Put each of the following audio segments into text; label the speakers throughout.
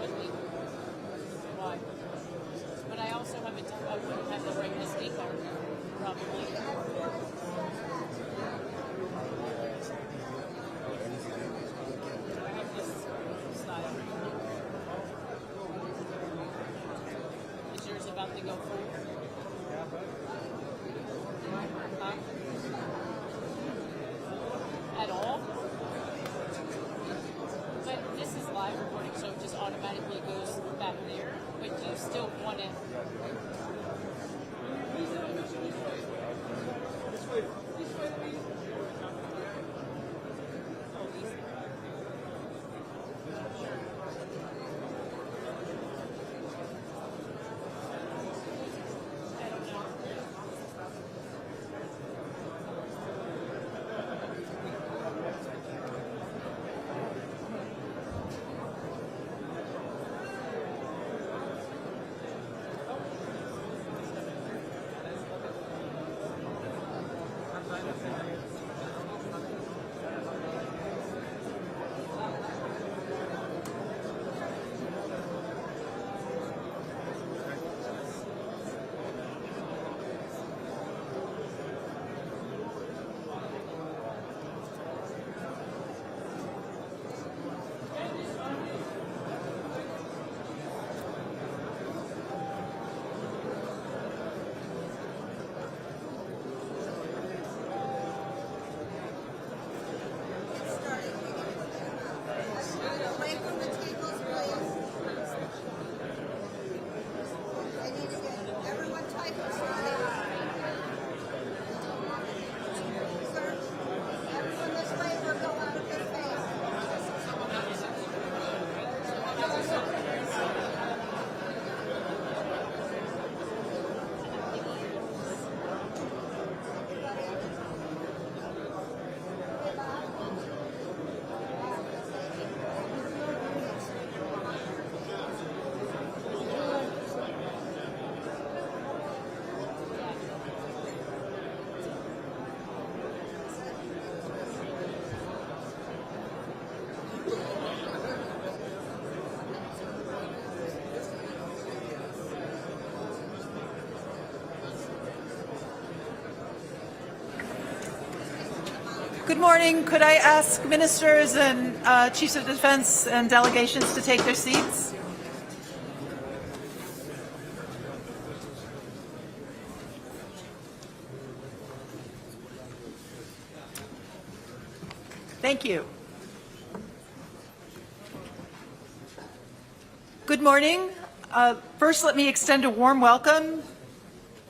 Speaker 1: with me. Why? But I also have I wouldn't have the right SD card, probably. I have this style. Is yours about to go full? Huh? At all? But this is live recording, so it just automatically goes back there. But you still want it.
Speaker 2: Good morning. Could I ask ministers and chiefs of defense and delegations to take their seats? Thank you. Good morning. First, let me extend a warm welcome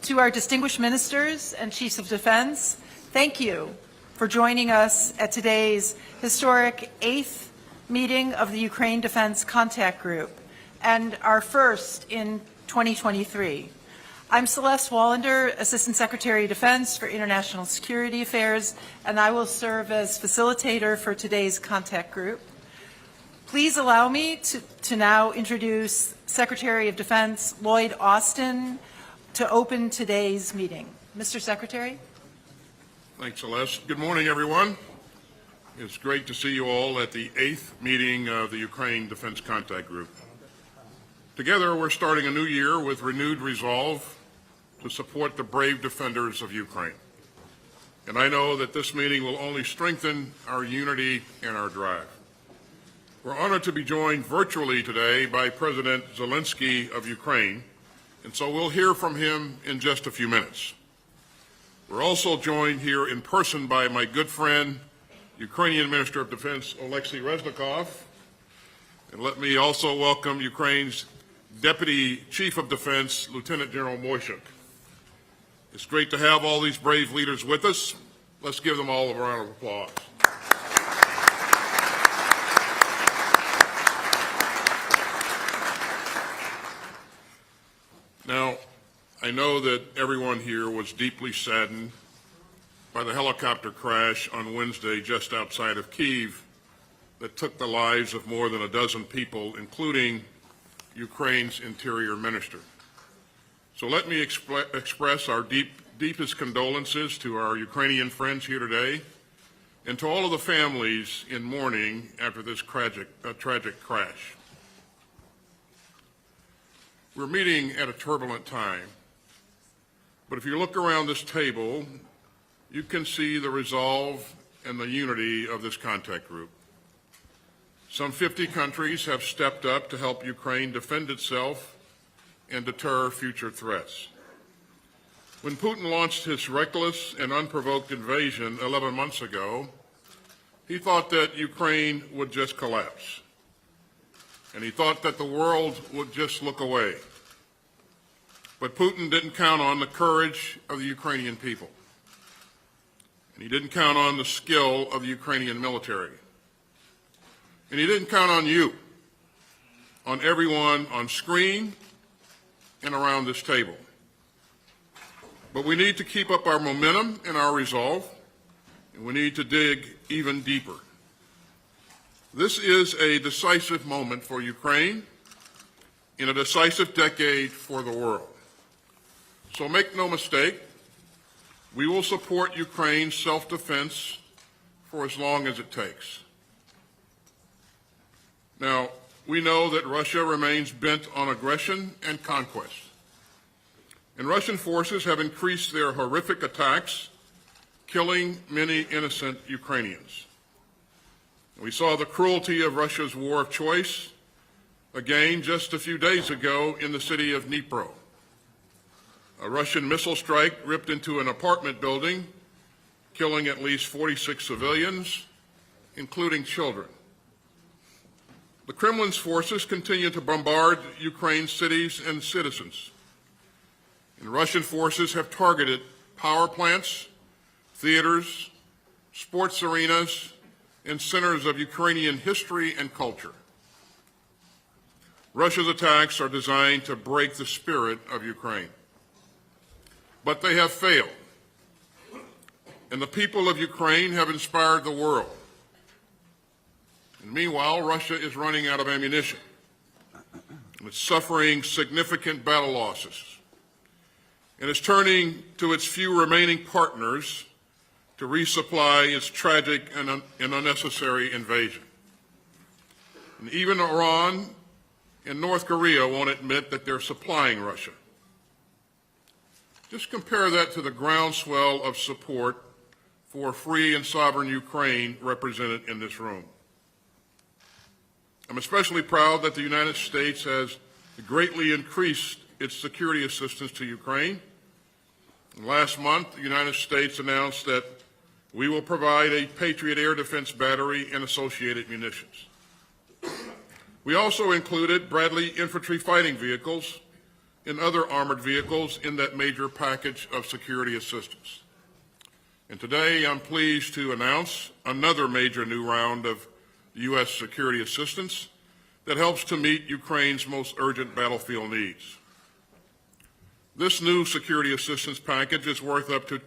Speaker 2: to our distinguished ministers and chiefs of defense. Thank you for joining us at today's historic 8th meeting of the Ukraine Defense Contact Group and our first in 2023. I'm Celeste Wallander, Assistant Secretary of Defense for International Security Affairs, and I will serve as facilitator for today's contact group. Please allow me to now introduce Secretary of Defense Lloyd Austin to open today's meeting. Mr. Secretary.
Speaker 3: Thanks, Celeste. Good morning, everyone. It's great to see you all at the 8th meeting of the Ukraine Defense Contact Group. Together, we're starting a new year with renewed resolve to support the brave defenders of Ukraine. And I know that this meeting will only strengthen our unity and our drive. We're honored to be joined virtually today by President Zelensky of Ukraine, and so we'll hear from him in just a few minutes. We're also joined here in person by my good friend, Ukrainian Minister of Defense, Oleksiy Reznikov. And let me also welcome Ukraine's Deputy Chief of Defense, Lieutenant General Moishuk. It's great to have all these brave leaders with us. Let's give them all a round of applause. Now, I know that everyone here was deeply saddened by the helicopter crash on Wednesday just outside of Kyiv that took the lives of more than a dozen people, including Ukraine's Interior Minister. So let me express our deepest condolences to our Ukrainian friends here today and to all of the families in mourning after this tragic crash. We're meeting at a turbulent time, but if you look around this table, you can see the resolve and the unity of this contact group. Some 50 countries have stepped up to help Ukraine defend itself and deter future threats. When Putin launched his reckless and unprovoked invasion 11 months ago, he thought that Ukraine would just collapse. And he thought that the world would just look away. But Putin didn't count on the courage of the Ukrainian people. And he didn't count on the skill of the Ukrainian military. And he didn't count on you, on everyone on screen and around this table. But we need to keep up our momentum and our resolve, and we need to dig even deeper. This is a decisive moment for Ukraine and a decisive decade for the world. So make no mistake, we will support Ukraine's self-defense for as long as it takes. Now, we know that Russia remains bent on aggression and conquest. And Russian forces have increased their horrific attacks, killing many innocent Ukrainians. We saw the cruelty of Russia's war of choice again just a few days ago in the city of Dnipro. A Russian missile strike ripped into an apartment building, killing at least 46 civilians, including children. The Kremlin's forces continue to bombard Ukraine's cities and citizens. And Russian forces have targeted power plants, theaters, sports arenas, and centers of Ukrainian history and culture. Russia's attacks are designed to break the spirit of Ukraine. But they have failed. And the people of Ukraine have inspired the world. And meanwhile, Russia is running out of ammunition. It's suffering significant battle losses. And is turning to its few remaining partners to resupply its tragic and unnecessary invasion. And even Iran and North Korea won't admit that they're supplying Russia. Just compare that to the groundswell of support for a free and sovereign Ukraine represented in this room. I'm especially proud that the United States has greatly increased its security assistance to Ukraine. And last month, the United States announced that we will provide a Patriot air defense battery and associated munitions. We also included Bradley infantry fighting vehicles and other armored vehicles in that major package of security assistance. And today, I'm pleased to announce another major new round of U.S. security assistance that helps to meet Ukraine's most urgent battlefield needs. This new security assistance package is worth up to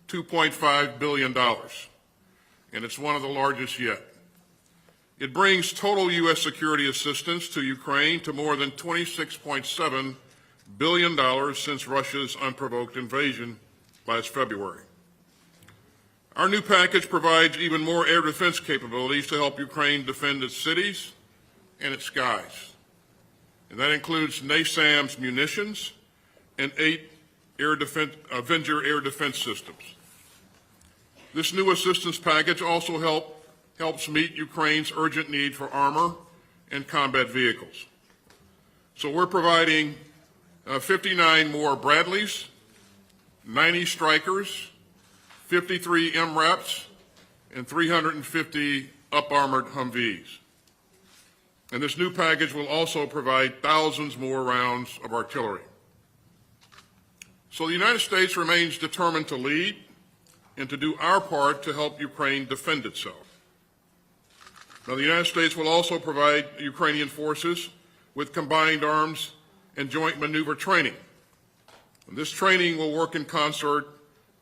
Speaker 3: $2.5 billion, and it's one of the largest yet. It brings total U.S. security assistance to Ukraine to more than $26.7 billion since Russia's unprovoked invasion last February. Our new package provides even more air defense capabilities to help Ukraine defend its cities and its skies. And that includes NASAMS munitions and 8 Avenger air defense systems. This new assistance package also helps meet Ukraine's urgent need for armor and combat vehicles. So we're providing 59 more Bradleys, 90 Strykers, 53 MRAPs, and 350 up-armored Humvees. And this new package will also provide thousands more rounds of artillery. So the United States remains determined to lead and to do our part to help Ukraine defend itself. Now, the United States will also provide Ukrainian forces with combined arms and joint maneuver training. And this training will work in concert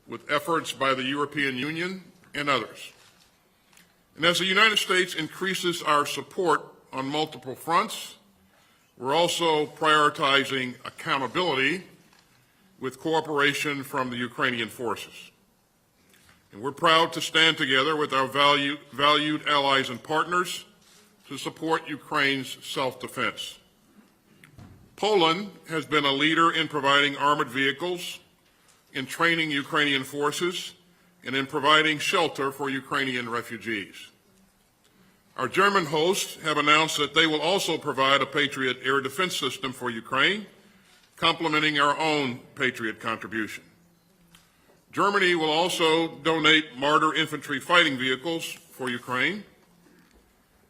Speaker 3: with efforts by the European Union and others. And as the United States increases our support on multiple fronts, we're also prioritizing accountability with cooperation from the Ukrainian forces. And we're proud to stand together with our valued allies and partners to support Ukraine's self-defense. Poland has been a leader in providing armored vehicles, in training Ukrainian forces, and in providing shelter for Ukrainian refugees. Our German hosts have announced that they will also provide a Patriot air defense system for Ukraine, complementing our own Patriot contribution. Germany will also donate Marder infantry fighting vehicles for Ukraine.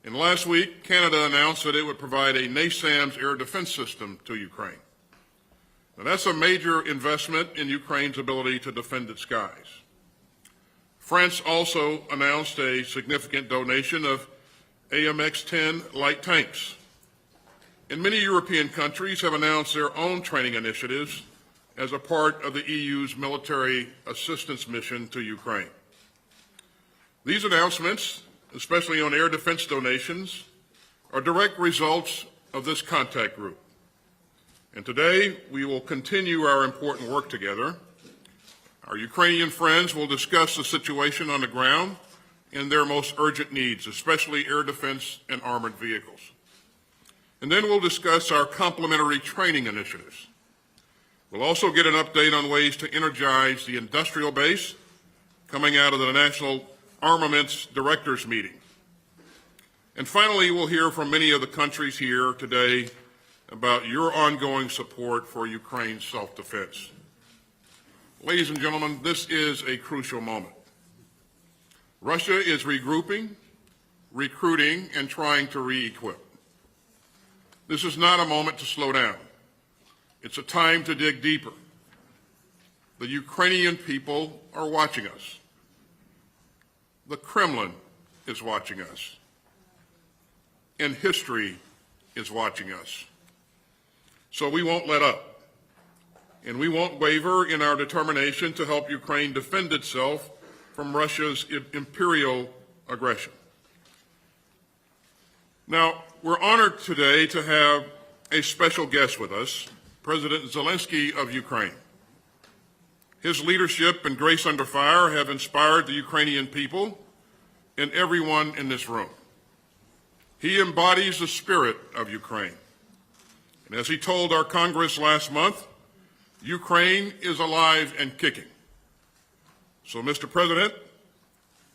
Speaker 3: And last week, Canada announced that it would provide a NASAMS air defense system to Ukraine. Now, that's a major investment in Ukraine's ability to defend its skies. France also announced a significant donation of AMX-10 light tanks. And many European countries have announced their own training initiatives as a part of the EU's military assistance mission to Ukraine. These announcements, especially on air defense donations, are direct results of this contact group. And today, we will continue our important work together. Our Ukrainian friends will discuss the situation on the ground and their most urgent needs, especially air defense and armored vehicles. And then we'll discuss our complementary training initiatives. We'll also get an update on ways to energize the industrial base coming out of the National Armaments Directors Meeting. And finally, we'll hear from many of the countries here today about your ongoing support for Ukraine's self-defense. Ladies and gentlemen, this is a crucial moment. Russia is regrouping, recruiting, and trying to re-equip. This is not a moment to slow down. It's a time to dig deeper. The Ukrainian people are watching us. The Kremlin is watching us. And history is watching us. So we won't let up. And we won't waver in our determination to help Ukraine defend itself from Russia's imperial aggression. Now, we're honored today to have a special guest with us, President Zelensky of Ukraine. His leadership and grace under fire have inspired the Ukrainian people and everyone in this room. He embodies the spirit of Ukraine. And as he told our Congress last month, Ukraine is alive and kicking. So, Mr. President,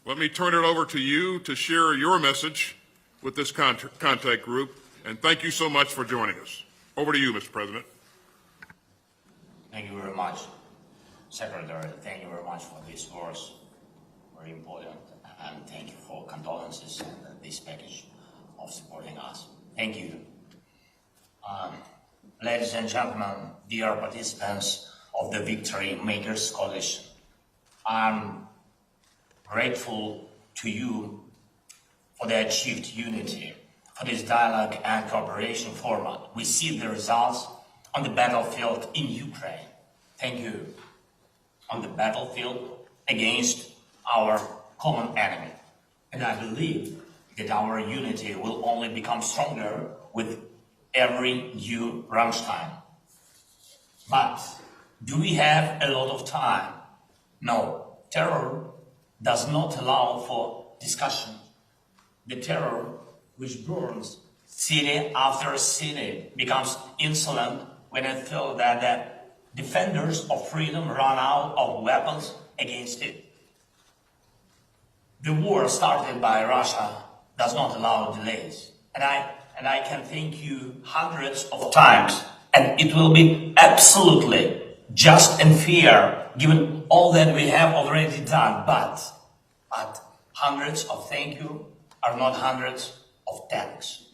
Speaker 3: let me turn it over to you to share your message with this contact group, and thank you so much for joining us. Over to you, Mr. President.
Speaker 4: Thank you very much, Secretary. Thank you very much for these words, very important, and thank you for condolences and this package of supporting us. Thank you. Ladies and gentlemen, dear participants of the Victory Makers Coalition, I'm grateful to you for the achieved unity, for this dialogue and cooperation format. We see the results on the battlefield in Ukraine. Thank you. On the battlefield against our common enemy. And I believe that our unity will only become stronger with every new Rammstein. But do we have a lot of time? No. Terror does not allow for discussion. The terror which burns city after city becomes insolent when it feels that the defenders of freedom run out of weapons against it. The war started by Russia does not allow delays. And I can thank you hundreds of times, and it will be absolutely just and fair given all that we have already done. But hundreds of thank you are not hundreds of thanks.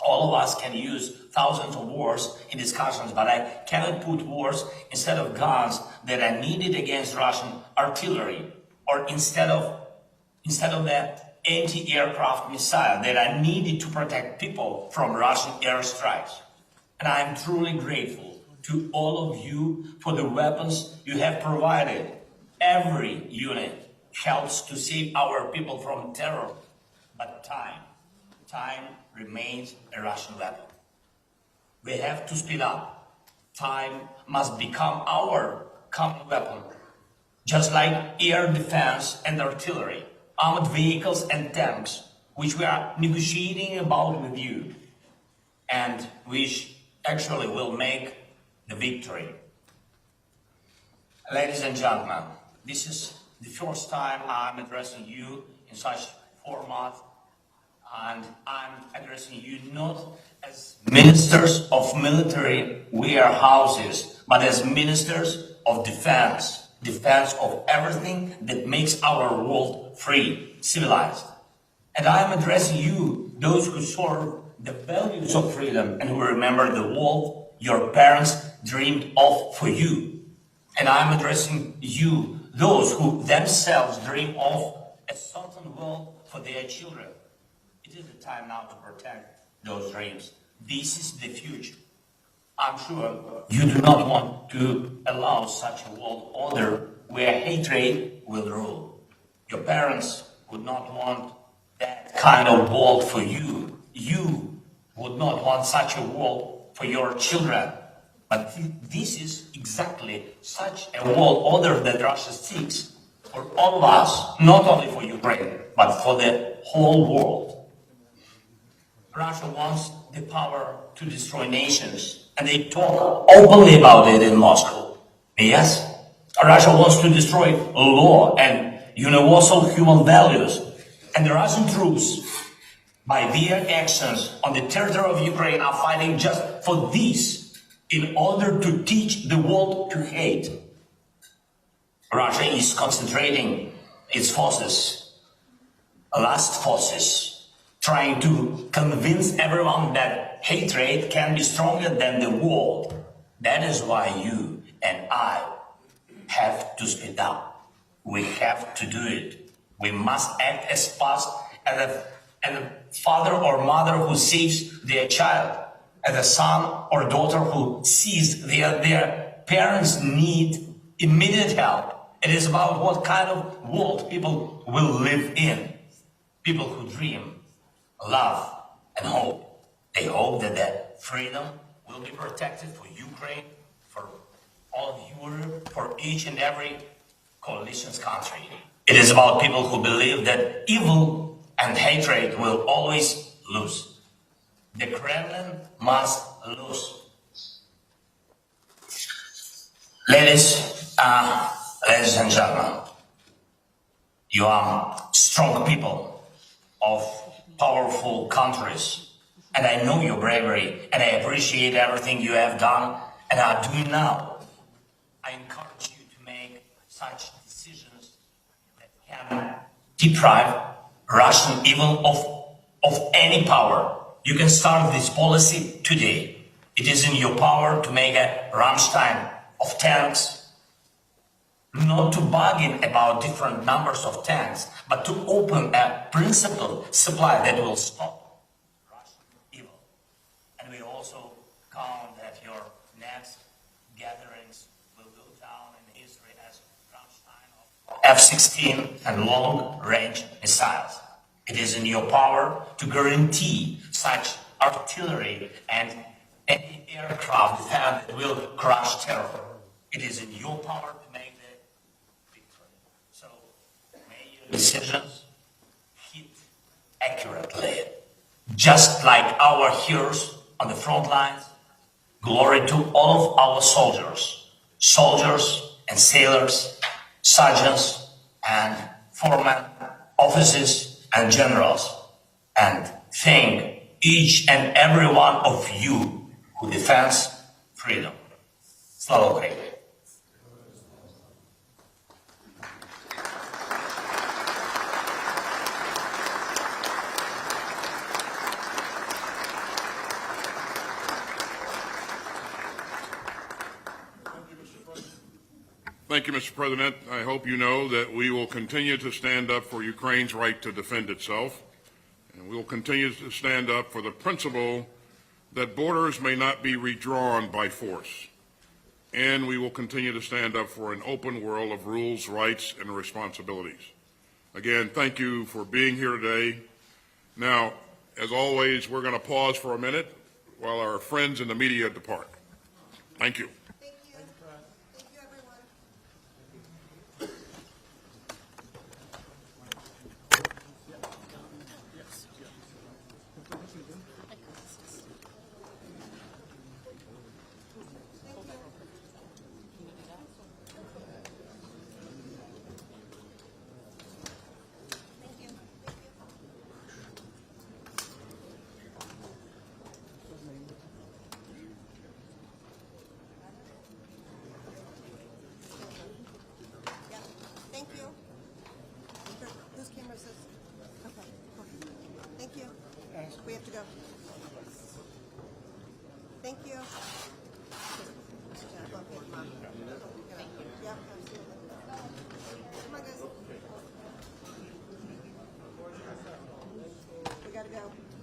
Speaker 4: All of us can use thousands of words in discussions, but I cannot put words instead of guns that are needed against Russian artillery, or instead of the anti-aircraft missile that are needed to protect people from Russian airstrikes. And I am truly grateful to all of you for the weapons you have provided. Every unit helps to save our people from terror, but time remains a Russian weapon. We have to speed up. Time must become our common weapon, just like air defense and artillery, armored vehicles and tanks, which we are negotiating about with you, and which actually will make the victory. Ladies and gentlemen, this is the first time I'm addressing you in such format, and I'm addressing you not as ministers of military warehouses, but as ministers of defense of everything that makes our world free, civilized. And I'm addressing you, those who serve the values of freedom and who remember the world your parents dreamed of for you. And I'm addressing you, those who themselves dream of a certain world for their children. It is the time now to protect those dreams. This is the future. I'm sure you do not want to allow such a world order where hatred will rule. Your parents would not want that kind of world for you. You would not want such a world for your children. But this is exactly such a world order that Russia seeks for all of us, not only for Ukraine, but for the whole world. Russia wants the power to destroy nations, and they talk openly about it in Moscow. Yes, Russia wants to destroy law and universal human values, and the Russian troops, by their actions on the territory of Ukraine, are fighting just for this, in order to teach the world to hate. Russia is concentrating its forces, last forces, trying to convince everyone that hatred can be stronger than the world. That is why you and I have to speak up. We have to do it. We must act as fast as a father or mother who saves their child, as a son or daughter who sees their parents need immediate help. It is about what kind of world people will live in. People who dream, love, and hope. They hope that their freedom will be protected for Ukraine, for all of Europe, for each and every coalition's country. It is about people who believe that evil and hatred will always lose. The Kremlin must lose. Ladies and gentlemen, you are strong people of powerful countries, and I know your bravery, and I appreciate everything you have done and are doing now. I encourage you to make such decisions that can deprive Russian evil of any power. You can start this policy today. It is in your power to make a Rammstein of tanks, not to bargain about different numbers of tanks, but to open a principled supply that will stop Russian evil. And we also count that your next gatherings will go down in history as Rammstein of F-16 and long-range missiles. It is in your power to guarantee such artillery and anti-aircraft defense that will crush terror. It is in your power to make the victory. So may your decisions hit accurately. Just like our heroes on the front lines, glory to all of our soldiers and sailors, sergeants and foremen, officers and generals, and thank each and every one of you who defends freedom. Slava Ukraini.
Speaker 3: Thank you, Mr. President. I hope you know that we will continue to stand up for Ukraine's right to defend itself, and we will continue to stand up for the principle that borders may not be redrawn by force. And we will continue to stand up for an open world of rules, rights, and responsibilities. Again, thank you for being here today. Now, as always, we're going to pause for a minute while our friends in the media depart. Thank you.
Speaker 5: We have to go. Thank you. Yeah, Mom. Yeah, absolutely. Come on, guys. We gotta go.